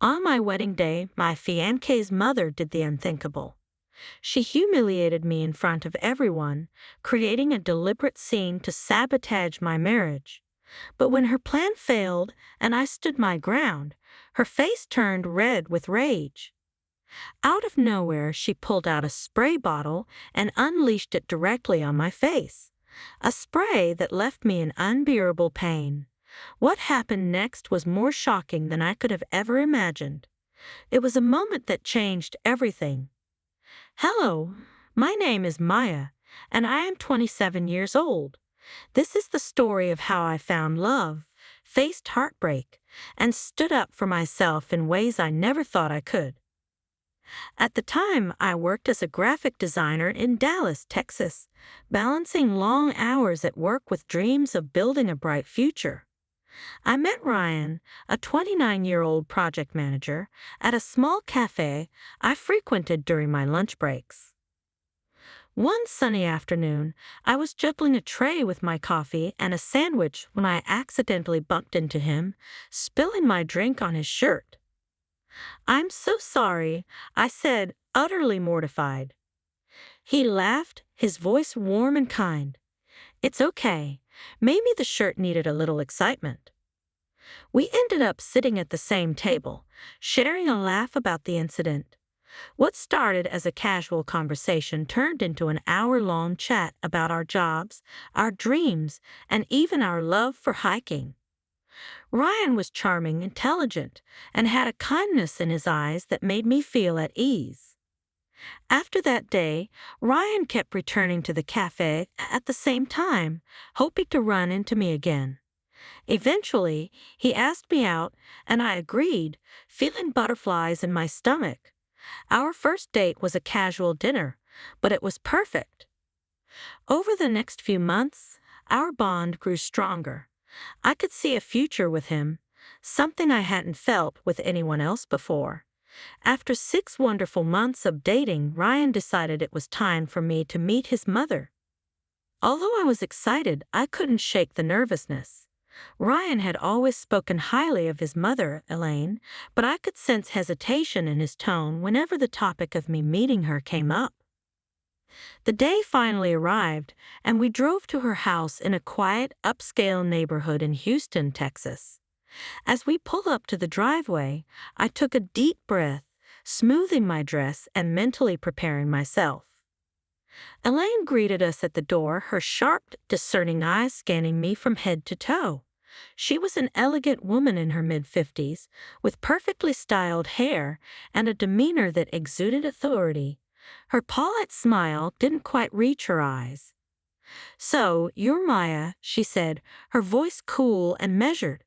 On my wedding day, my fiancé's mother did the unthinkable. She humiliated me in front of everyone, creating a deliberate scene to sabotage my marriage. But when her plan failed and I stood my ground, her face turned red with rage. Out of nowhere, she pulled out a spray bottle and unleashed it directly on my face. A spray that left me in unbearable pain. What happened next was more shocking than I could have ever imagined. It was a moment that changed everything. Hello, my name is Maya, and I am 27 years old. This is the story of how I found love, faced heartbreak, and stood up for myself in ways I never thought I could. At the time, I worked as a graphic designer in Dallas, Texas, balancing long hours at work with dreams of building a bright future. I met Ryan, a 29-year-old project manager, at a small cafe I frequented during my lunch breaks. One sunny afternoon, I was juggling a tray with my coffee and a sandwich when I accidentally bumped into him, spilling my drink on his shirt. "I'm so sorry," I said, utterly mortified. He laughed, his voice warm and kind. "It's okay. Maybe the shirt needed a little excitement." We ended up sitting at the same table, sharing a laugh about the incident. What started as a casual conversation turned into an hour-long chat about our jobs, our dreams, and even our love for hiking. Ryan was charming, intelligent, and had a kindness in his eyes that made me feel at ease. After that day, Ryan kept returning to the cafe at the same time, hoping to run into me again. Eventually, he asked me out, and I agreed, feeling butterflies in my stomach. Our first date was a casual dinner, but it was perfect. Over the next few months, our bond grew stronger. I could see a future with him, something I hadn't felt with anyone else before. After 6 wonderful months of dating, Ryan decided it was time for me to meet his mother. Although I was excited, I couldn't shake the nervousness. Ryan had always spoken highly of his mother, Elaine, but I could sense hesitation in his tone whenever the topic of me meeting her came up. The day finally arrived, and we drove to her house in a quiet, upscale neighborhood in Houston, Texas. As we pulled up to the driveway, I took a deep breath, smoothing my dress and mentally preparing myself. Elaine greeted us at the door, her sharp, discerning eyes scanning me from head to toe. She was an elegant woman in her mid-50s, with perfectly styled hair and a demeanor that exuded authority. Her polite smile didn't quite reach her eyes. "So, you're Maya," she said, her voice cool and measured.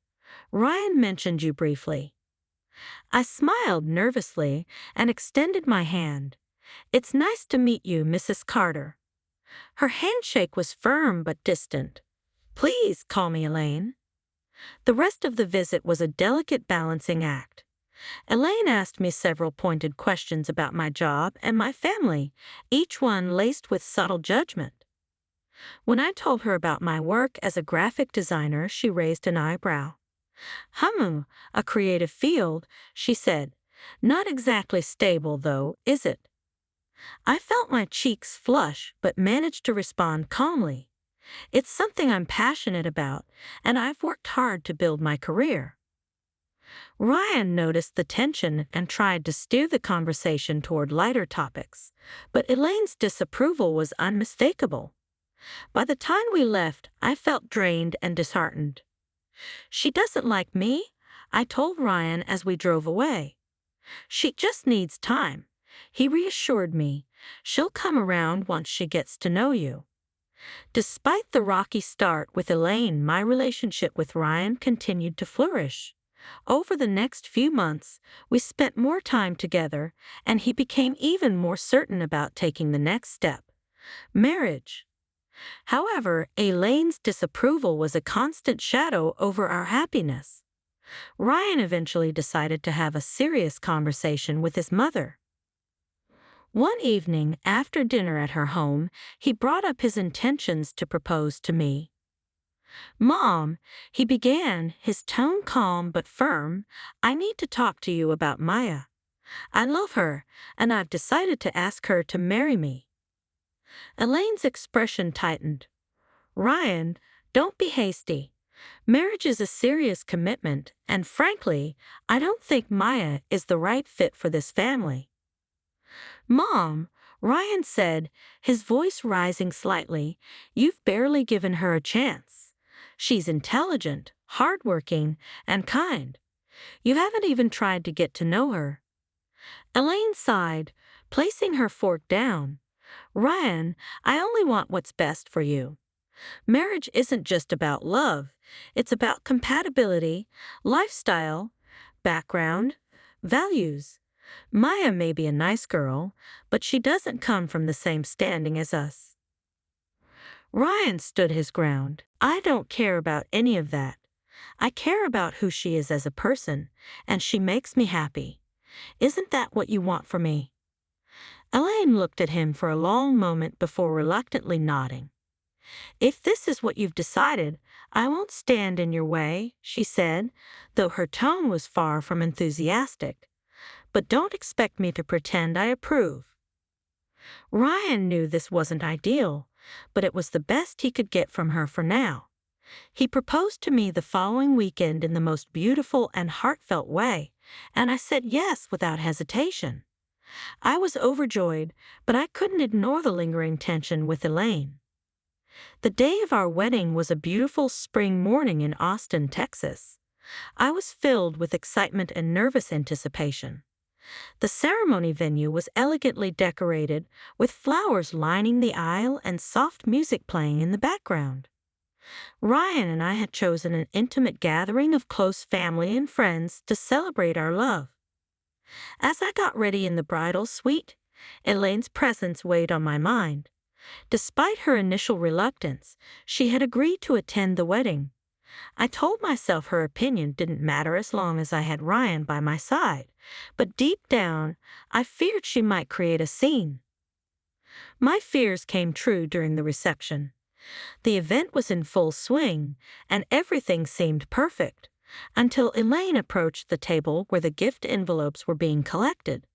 "Ryan mentioned you briefly." I smiled nervously and extended my hand. "It's nice to meet you, Mrs. Carter." Her handshake was firm but distant. "Please call me Elaine." The rest of the visit was a delicate balancing act. Elaine asked me several pointed questions about my job and my family, each one laced with subtle judgment. When I told her about my work as a graphic designer, she raised an eyebrow. A creative field," she said. "Not exactly stable, though, is it?" I felt my cheeks flush but managed to respond calmly. "It's something I'm passionate about, and I've worked hard to build my career." Ryan noticed the tension and tried to steer the conversation toward lighter topics, but Elaine's disapproval was unmistakable. By the time we left, I felt drained and disheartened. "She doesn't like me," I told Ryan as we drove away. "She just needs time," he reassured me. "She'll come around once she gets to know you." Despite the rocky start with Elaine, my relationship with Ryan continued to flourish. Over the next few months, we spent more time together, and he became even more certain about taking the next step: marriage. However, Elaine's disapproval was a constant shadow over our happiness. Ryan eventually decided to have a serious conversation with his mother. One evening, after dinner at her home, he brought up his intentions to propose to me. Mom, he began, his tone calm but firm, I need to talk to you about Maya. I love her, and I've decided to ask her to marry me. Elaine's expression tightened. Ryan, don't be hasty. Marriage is a serious commitment, and frankly, I don't think Maya is the right fit for this family. Mom, Ryan said, his voice rising slightly, you've barely given her a chance. She's intelligent, hardworking, and kind. You haven't even tried to get to know her. Elaine sighed, placing her fork down. Ryan, I only want what's best for you. Marriage isn't just about love, it's about compatibility, lifestyle, background, values. Maya may be a nice girl, but she doesn't come from the same standing as us. Ryan stood his ground. I don't care about any of that. I care about who she is as a person, and she makes me happy. Isn't that what you want for me? Elaine looked at him for a long moment before reluctantly nodding. If this is what you've decided, I won't stand in your way, she said, though her tone was far from enthusiastic. But don't expect me to pretend I approve. Ryan knew this wasn't ideal, but it was the best he could get from her for now. He proposed to me the following weekend in the most beautiful and heartfelt way, and I said yes without hesitation. I was overjoyed, but I couldn't ignore the lingering tension with Elaine. The day of our wedding was a beautiful spring morning in Austin, Texas. I was filled with excitement and nervous anticipation. The ceremony venue was elegantly decorated, with flowers lining the aisle and soft music playing in the background. Ryan and I had chosen an intimate gathering of close family and friends to celebrate our love. As I got ready in the bridal suite, Elaine's presence weighed on my mind. Despite her initial reluctance, she had agreed to attend the wedding. I told myself her opinion didn't matter as long as I had Ryan by my side, but deep down, I feared she might create a scene. My fears came true during the reception. The event was in full swing, and everything seemed perfect, until Elaine approached the table where the gift envelopes were being collected.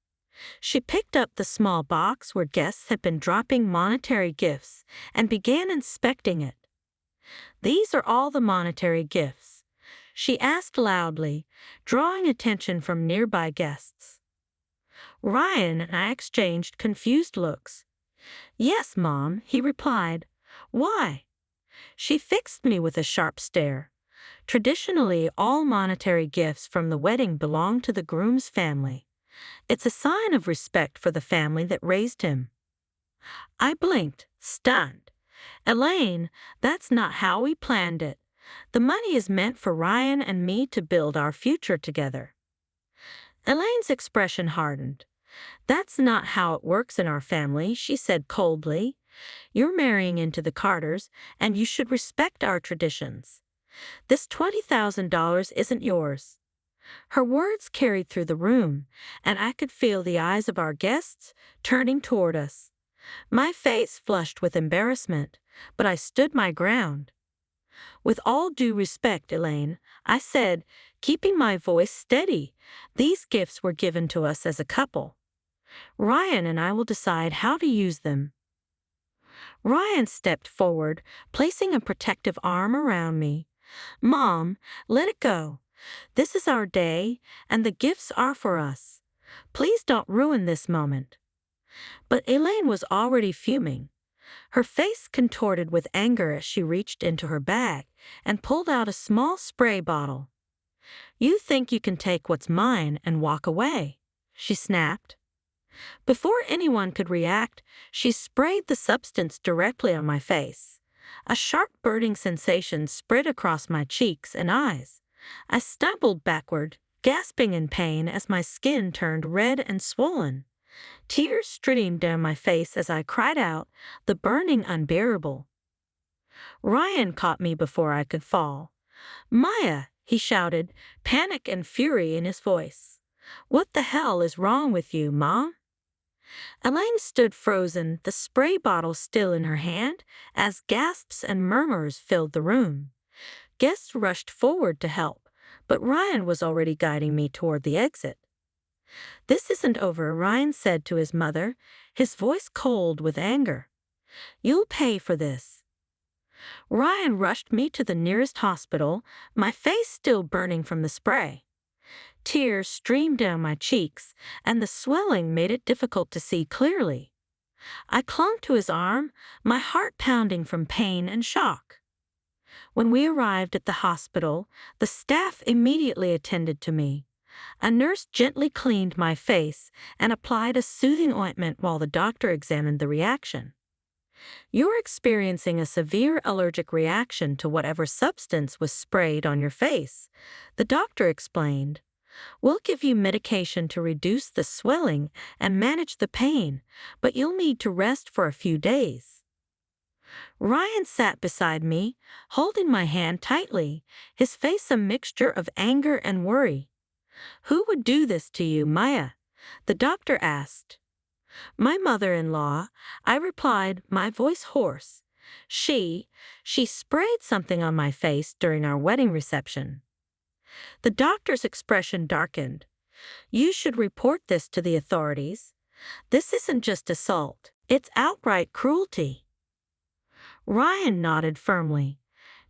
She picked up the small box where guests had been dropping monetary gifts and began inspecting it. These are all the monetary gifts, she asked loudly, drawing attention from nearby guests. Ryan and I exchanged confused looks. Yes, Mom, he replied. Why? She fixed me with a sharp stare. Traditionally, all monetary gifts from the wedding belong to the groom's family. It's a sign of respect for the family that raised him. I blinked, stunned. Elaine, that's not how we planned it. The money is meant for Ryan and me to build our future together. Elaine's expression hardened. That's not how it works in our family, she said coldly. You're marrying into the Carters, and you should respect our traditions. This $20,000 isn't yours. Her words carried through the room, and I could feel the eyes of our guests turning toward us. My face flushed with embarrassment, but I stood my ground. With all due respect, Elaine, I said, keeping my voice steady, these gifts were given to us as a couple. Ryan and I will decide how to use them. Ryan stepped forward, placing a protective arm around me. Mom, let it go. This is our day, and the gifts are for us. Please don't ruin this moment. But Elaine was already fuming. Her face contorted with anger as she reached into her bag and pulled out a small spray bottle. You think you can take what's mine and walk away, she snapped. Before anyone could react, she sprayed the substance directly on my face. A sharp burning sensation spread across my cheeks and eyes. I stumbled backward, gasping in pain as my skin turned red and swollen. Tears streamed down my face as I cried out, the burning unbearable. Ryan caught me before I could fall. Maya, he shouted, panic and fury in his voice. What the hell is wrong with you, Mom? Elaine stood frozen, the spray bottle still in her hand, as gasps and murmurs filled the room. Guests rushed forward to help, but Ryan was already guiding me toward the exit. "This isn't over," Ryan said to his mother, his voice cold with anger. "You'll pay for this." Ryan rushed me to the nearest hospital, my face still burning from the spray. Tears streamed down my cheeks, and the swelling made it difficult to see clearly. I clung to his arm, my heart pounding from pain and shock. When we arrived at the hospital, the staff immediately attended to me. A nurse gently cleaned my face and applied a soothing ointment while the doctor examined the reaction. "You're experiencing a severe allergic reaction to whatever substance was sprayed on your face," the doctor explained. "We'll give you medication to reduce the swelling and manage the pain, but you'll need to rest for a few days." Ryan sat beside me, holding my hand tightly, his face a mixture of anger and worry. "Who would do this to you, Maya?" the doctor asked. "My mother-in-law," I replied, my voice hoarse. She sprayed something on my face during our wedding reception." The doctor's expression darkened. "You should report this to the authorities. This isn't just assault, it's outright cruelty." Ryan nodded firmly.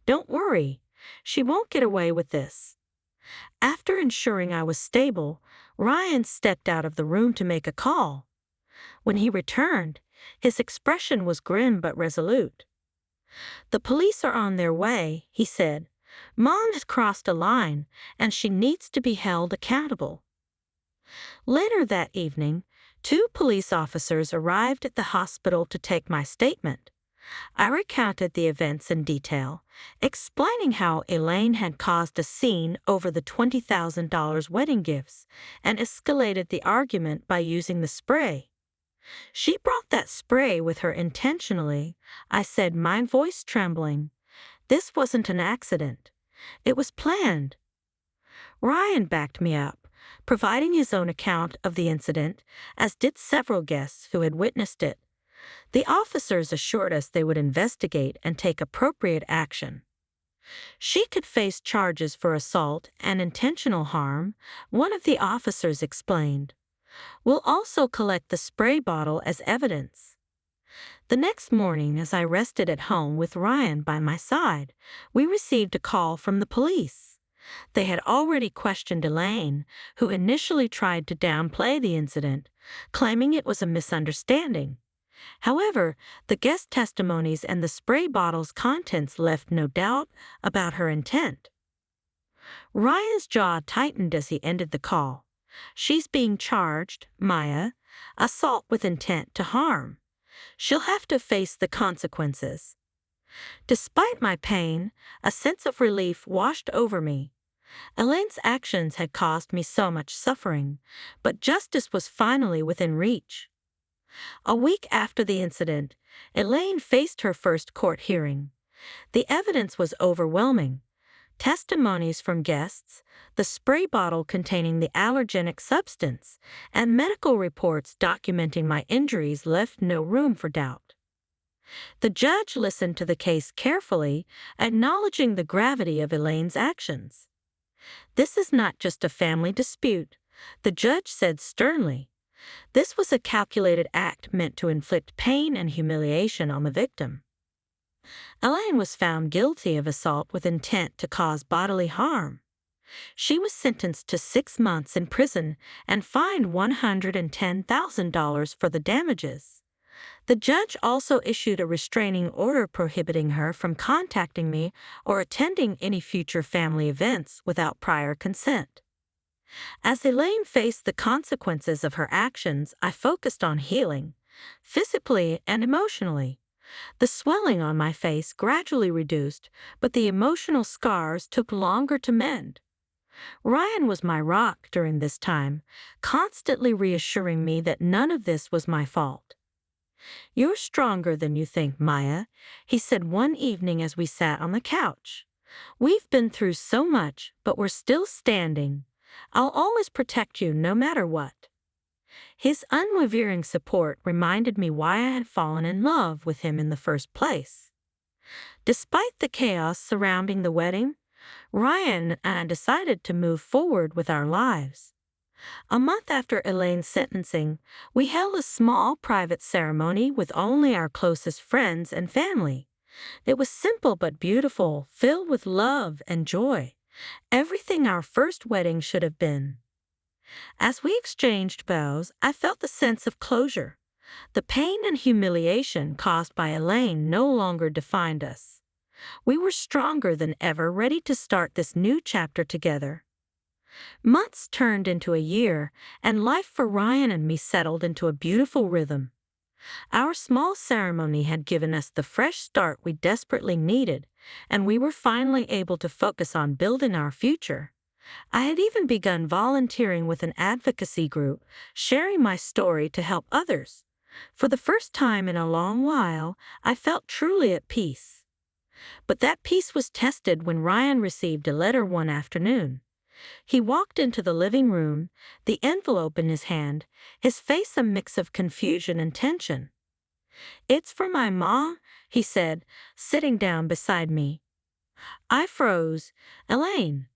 "Don't worry, she won't get away with this." After ensuring I was stable, Ryan stepped out of the room to make a call. When he returned, his expression was grim but resolute. "The police are on their way," he said. "Mom has crossed a line, and she needs to be held accountable." Later that evening, 2 police officers arrived at the hospital to take my statement. I recounted the events in detail, explaining how Elaine had caused a scene over the $20,000 wedding gifts and escalated the argument by using the spray. "She brought that spray with her intentionally," I said, my voice trembling. "This wasn't an accident. It was planned." Ryan backed me up, providing his own account of the incident, as did several guests who had witnessed it. The officers assured us they would investigate and take appropriate action. "She could face charges for assault and intentional harm," one of the officers explained. "We'll also collect the spray bottle as evidence." The next morning, as I rested at home with Ryan by my side, we received a call from the police. They had already questioned Elaine, who initially tried to downplay the incident, claiming it was a misunderstanding. However, the guest testimonies and the spray bottle's contents left no doubt about her intent. Ryan's jaw tightened as he ended the call. "She's being charged, Maya. Assault with intent to harm. She'll have to face the consequences." Despite my pain, a sense of relief washed over me. Elaine's actions had caused me so much suffering, but justice was finally within reach. A week after the incident, Elaine faced her first court hearing. The evidence was overwhelming. Testimonies from guests, the spray bottle containing the allergenic substance, and medical reports documenting my injuries left no room for doubt. The judge listened to the case carefully, acknowledging the gravity of Elaine's actions. "This is not just a family dispute," the judge said sternly. "This was a calculated act meant to inflict pain and humiliation on the victim." Elaine was found guilty of assault with intent to cause bodily harm. She was sentenced to 6 months in prison and fined $110,000 for the damages. The judge also issued a restraining order prohibiting her from contacting me or attending any future family events without prior consent. As Elaine faced the consequences of her actions, I focused on healing, physically and emotionally. The swelling on my face gradually reduced, but the emotional scars took longer to mend. Ryan was my rock during this time, constantly reassuring me that none of this was my fault. "You're stronger than you think, Maya," he said one evening as we sat on the couch. "We've been through so much, but we're still standing. I'll always protect you no matter what." His unwavering support reminded me why I had fallen in love with him in the first place. Despite the chaos surrounding the wedding, Ryan and I decided to move forward with our lives. A month after Elaine's sentencing, we held a small private ceremony with only our closest friends and family. It was simple but beautiful, filled with love and joy. Everything our first wedding should have been. As we exchanged vows, I felt the sense of closure. The pain and humiliation caused by Elaine no longer defined us. We were stronger than ever, ready to start this new chapter together. Months turned into a year, and life for Ryan and me settled into a beautiful rhythm. Our small ceremony had given us the fresh start we desperately needed, and we were finally able to focus on building our future. I had even begun volunteering with an advocacy group, sharing my story to help others. For the first time in a long while, I felt truly at peace. But that peace was tested when Ryan received a letter one afternoon. He walked into the living room, the envelope in his hand, his face a mix of confusion and tension. "It's for my ma," he said, sitting down beside me. I froze. Elaine.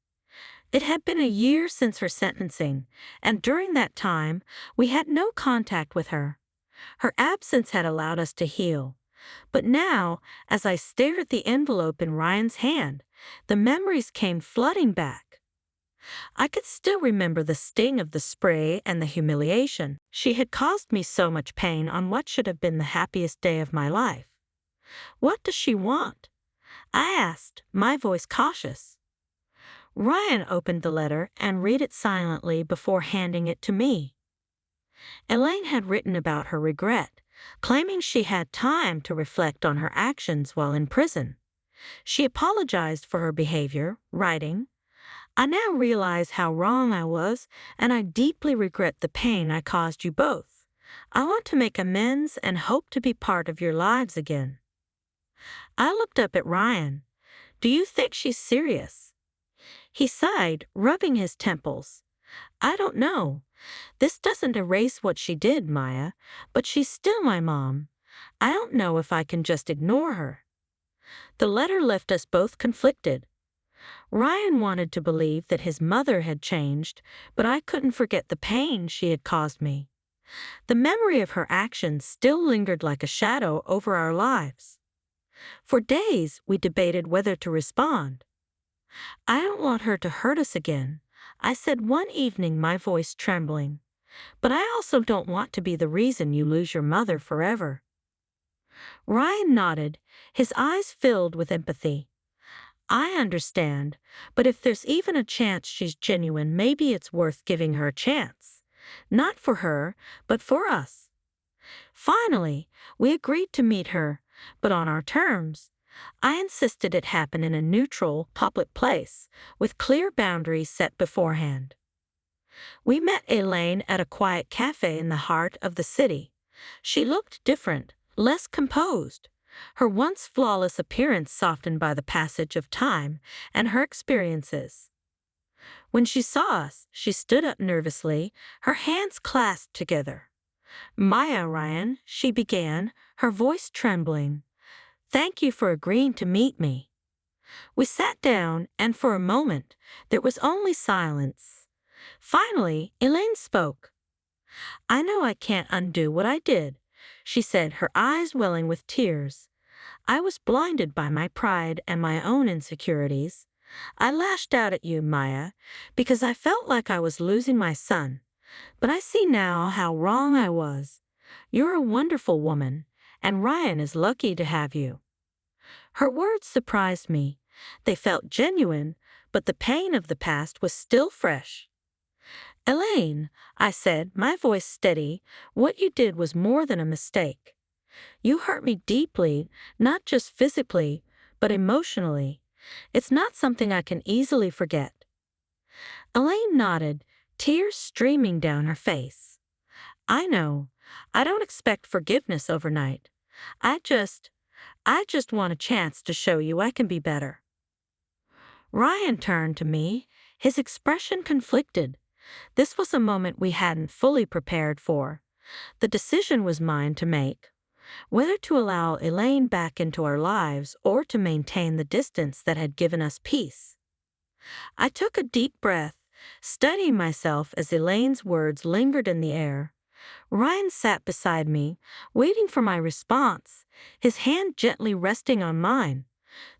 It had been a year since her sentencing, and during that time, we had no contact with her. Her absence had allowed us to heal. But now, as I stared at the envelope in Ryan's hand, the memories came flooding back. I could still remember the sting of the spray and the humiliation. She had caused me so much pain on what should have been the happiest day of my life. "What does she want?" I asked, my voice cautious. Ryan opened the letter and read it silently before handing it to me. Elaine had written about her regret, claiming she had time to reflect on her actions while in prison. She apologized for her behavior, writing, "I now realize how wrong I was, and I deeply regret the pain I caused you both. I want to make amends and hope to be part of your lives again." I looked up at Ryan. "Do you think she's serious?" He sighed, rubbing his temples. "I don't know. This doesn't erase what she did, Maya, but she's still my mom. I don't know if I can just ignore her." The letter left us both conflicted. Ryan wanted to believe that his mother had changed, but I couldn't forget the pain she had caused me. The memory of her actions still lingered like a shadow over our lives. For days, we debated whether to respond. "I don't want her to hurt us again," I said one evening, my voice trembling. "But I also don't want to be the reason you lose your mother forever." Ryan nodded, his eyes filled with empathy. "I understand, but if there's even a chance she's genuine, maybe it's worth giving her a chance. Not for her, but for us." Finally, we agreed to meet her, but on our terms. I insisted it happen in a neutral, public place, with clear boundaries set beforehand. We met Elaine at a quiet cafe in the heart of the city. She looked different, less composed. Her once flawless appearance softened by the passage of time and her experiences. When she saw us, she stood up nervously, her hands clasped together. "Maya, Ryan," she began, her voice trembling. "Thank you for agreeing to meet me." We sat down, and for a moment, there was only silence. Finally, Elaine spoke. "I know I can't undo what I did," she said, her eyes welling with tears. "I was blinded by my pride and my own insecurities. I lashed out at you, Maya, because I felt like I was losing my son. But I see now how wrong I was. You're a wonderful woman, and Ryan is lucky to have you." Her words surprised me. They felt genuine, but the pain of the past was still fresh. "Elaine," I said, my voice steady, "what you did was more than a mistake. You hurt me deeply, not just physically, but emotionally. It's not something I can easily forget." Elaine nodded, tears streaming down her face. "I know. I don't expect forgiveness overnight. I just want a chance to show you I can be better." Ryan turned to me, his expression conflicted. This was a moment we hadn't fully prepared for. The decision was mine to make, whether to allow Elaine back into our lives or to maintain the distance that had given us peace. I took a deep breath, studying myself as Elaine's words lingered in the air. Ryan sat beside me, waiting for my response, his hand gently resting on mine.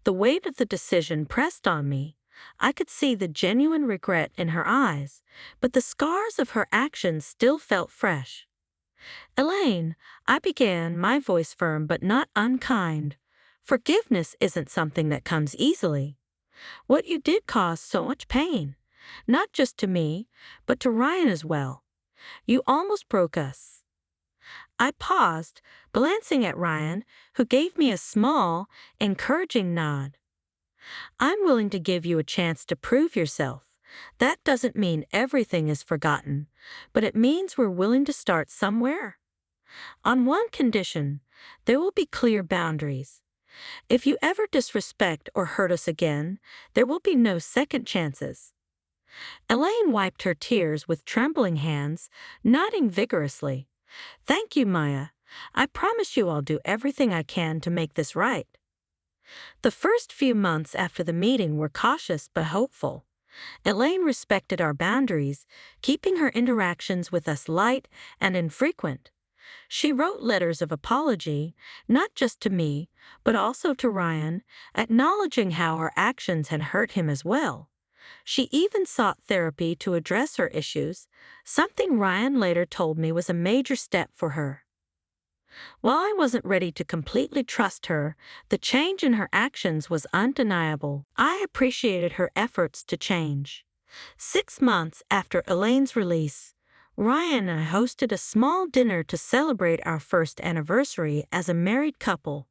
The weight of the decision pressed on me. I could see the genuine regret in her eyes, but the scars of her actions still felt fresh. Elaine, I began, my voice firm but not unkind. Forgiveness isn't something that comes easily. What you did caused so much pain, not just to me, but to Ryan as well. You almost broke us. I paused, glancing at Ryan, who gave me a small, encouraging nod. I'm willing to give you a chance to prove yourself. That doesn't mean everything is forgotten, but it means we're willing to start somewhere. On one condition, there will be clear boundaries. If you ever disrespect or hurt us again, there will be no second chances. Elaine wiped her tears with trembling hands, nodding vigorously. Thank you, Maya. I promise you I'll do everything I can to make this right. The first few months after the meeting were cautious but hopeful. Elaine respected our boundaries, keeping her interactions with us light and infrequent. She wrote letters of apology, not just to me, but also to Ryan, acknowledging how her actions had hurt him as well. She even sought therapy to address her issues, something Ryan later told me was a major step for her. While I wasn't ready to completely trust her, the change in her actions was undeniable. I appreciated her efforts to change. 6 months after Elaine's release, Ryan and I hosted a small dinner to celebrate our first anniversary as a married couple.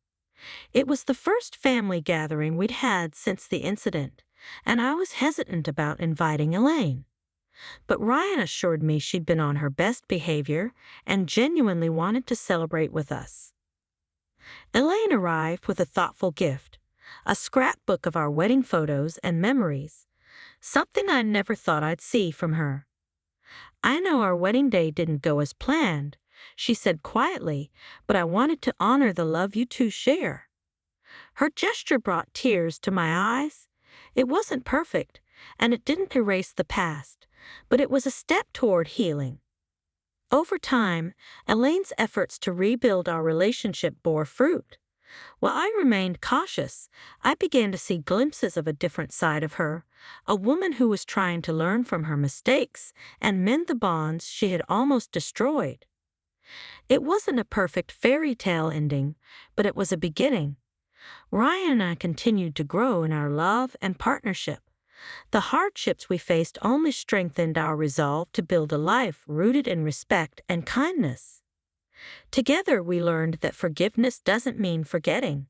It was the first family gathering we'd had since the incident, and I was hesitant about inviting Elaine. But Ryan assured me she'd been on her best behavior and genuinely wanted to celebrate with us. Elaine arrived with a thoughtful gift, a scrapbook of our wedding photos and memories, something I never thought I'd see from her. I know our wedding day didn't go as planned, she said quietly, but I wanted to honor the love you two share. Her gesture brought tears to my eyes. It wasn't perfect, and it didn't erase the past, but it was a step toward healing. Over time, Elaine's efforts to rebuild our relationship bore fruit. While I remained cautious, I began to see glimpses of a different side of her, a woman who was trying to learn from her mistakes and mend the bonds she had almost destroyed. It wasn't a perfect fairy tale ending, but it was a beginning. Ryan and I continued to grow in our love and partnership. The hardships we faced only strengthened our resolve to build a life rooted in respect and kindness. Together we learned that forgiveness doesn't mean forgetting,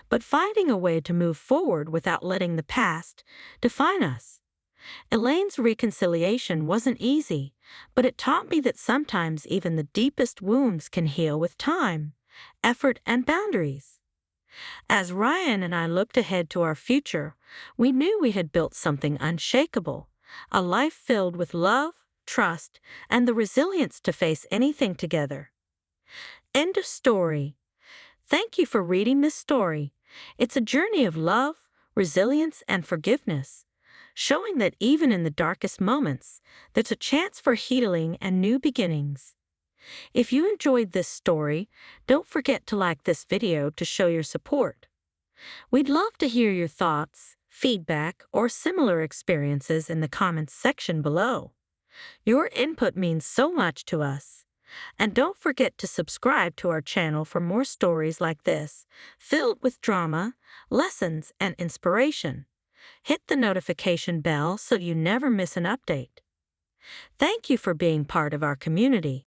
but finding a way to move forward without letting the past define us. Elaine's reconciliation wasn't easy, but it taught me that sometimes even the deepest wounds can heal with time, effort, and boundaries. As Ryan and I looked ahead to our future, we knew we had built something unshakable, a life filled with love, trust, and the resilience to face anything together. End of story. Thank you for reading this story. It's a journey of love, resilience, and forgiveness, showing that even in the darkest moments, there's a chance for healing and new beginnings. If you enjoyed this story, don't forget to like this video to show your support. We'd love to hear your thoughts, feedback, or similar experiences in the comments section below. Your input means so much to us. And don't forget to subscribe to our channel for more stories like this, filled with drama, lessons, and inspiration. Hit the notification bell so you never miss an update. Thank you for being part of our community.